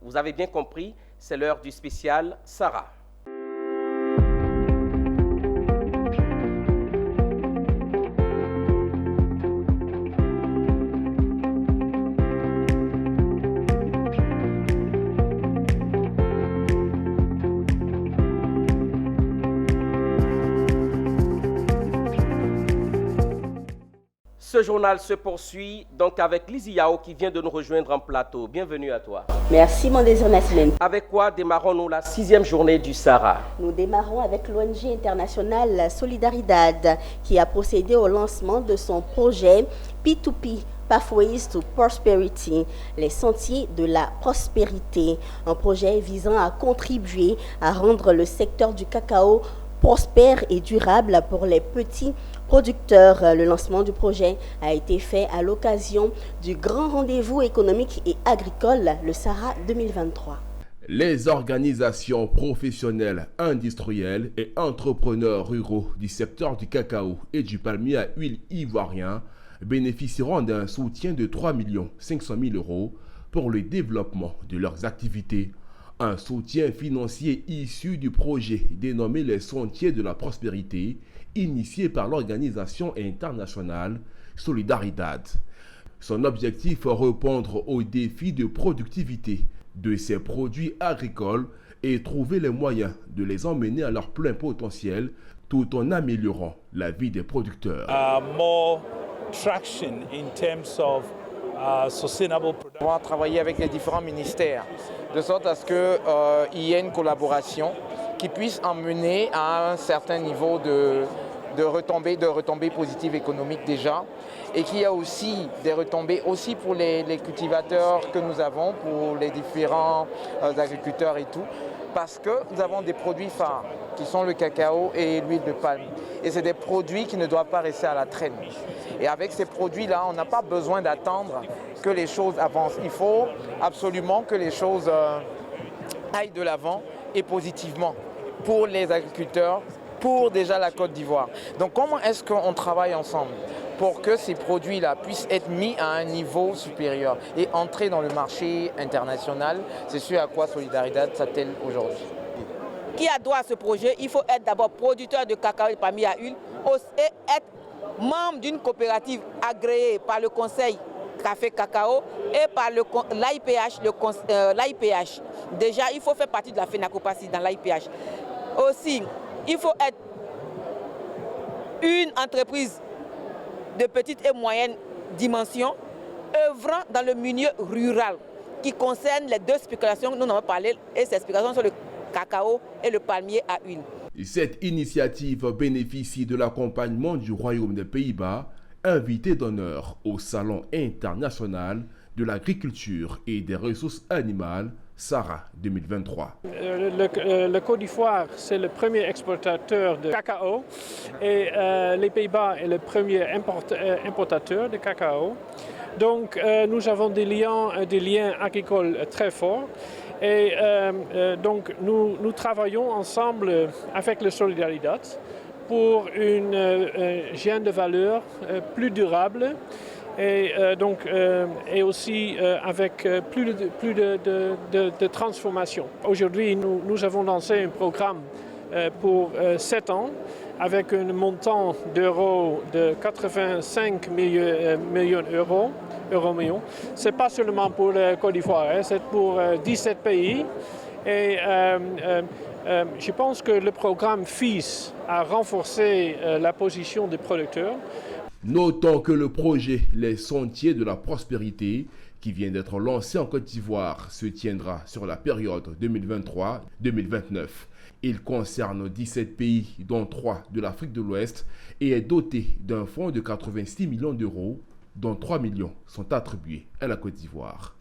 Vous avez bien compris, c'est l'heure du spécial Sarah. Ce journal se poursuit donc avec Lizzie Yao qui vient de nous rejoindre en plateau. Bienvenue à toi. Merci mon désir Nassim. Avec quoi démarrons-nous la 6e journée du Sahara? Nous démarrons avec l'ONG internationale Solidaridad qui a procédé au lancement de son projet P2P. Pathways to Prosperity, les sentiers de la prospérité, un projet visant à contribuer à rendre le secteur du cacao prospère et durable pour les petits producteurs. Le lancement du projet a été fait à l'occasion du grand rendez-vous économique et agricole, le Sahara 2023. Les organisations professionnelles, industrielles et entrepreneurs ruraux du secteur du cacao et du palmier à huile ivoirien bénéficieront d'un soutien de 3 500 000 € pour le développement de leurs activités. Un soutien financier issu du projet dénommé les Sentiers de la Prospérité, initié par l'organisation internationale Solidaridad. Son objectif est répondre aux défis de productivité de ces produits agricoles et trouver les moyens de les emmener à leur plein potentiel tout en améliorant la vie des producteurs. More traction in terms of sustainable production. On va travailler avec les différents ministères de sorte à ce qu'il y ait une collaboration qui puisse emmener à un certain niveau de retombées positives économiques déjà, et qu'il y a aussi des retombées aussi pour les cultivateurs que nous avons, pour les différents agriculteurs et tout, parce que nous avons des produits phares qui sont le cacao et l'huile de palme. Et c'est des produits qui ne doivent pas rester à la traîne. Et avec ces produits-là, on n'a pas besoin d'attendre que les choses avancent. Il faut absolument que les choses aillent de l'avant et positivement pour les agriculteurs, pour déjà la Côte d'Ivoire. Donc comment est-ce qu'on travaille ensemble pour que ces produits-là puissent être mis à un niveau supérieur et entrer dans le marché international? C'est ce à quoi Solidaridad s'attelle aujourd'hui. Qui a droit à ce projet? Il faut être d'abord producteur de cacao et palmier à huile et être membre d'une coopérative agréée par le Conseil Café Cacao et par l'AIPH. Déjà, il faut faire partie de la FENACOPACI dans l'AIPH. Aussi, il faut être une entreprise de petite et moyenne dimension œuvrant dans le milieu rural qui concerne les deux spéculations que nous avons parlé, et ces spéculations sont le cacao et le palmier à huile. Cette initiative bénéficie de l'accompagnement du Royaume des Pays-Bas, invité d'honneur au Salon international de l'agriculture et des ressources animales Sahara 2023. Le Côte d'Ivoire, c'est le premier exportateur de cacao et les Pays-Bas est le premier importateur de cacao. Donc nous avons des liens agricoles très forts. Et donc nous travaillons ensemble avec le Solidaridad pour une chaîne de valeur plus durable et aussi avec plus de transformation. Aujourd'hui, nous avons lancé un programme pour 7 ans avec un montant d'euros de 85 millions d'euros. Ce n'est pas seulement pour la Côte d'Ivoire, c'est pour 17 pays. Et je pense que le programme vise à renforcer la position des producteurs. Notons que le projet Les Sentiers de la Prospérité, qui vient d'être lancé en Côte d'Ivoire, se tiendra sur la période 2023-2029. Il concerne 17 pays, dont 3 de l'Afrique de l'Ouest, et est doté d'un fonds de 86 millions d'euros, dont 3 millions sont attribués à la Côte d'Ivoire.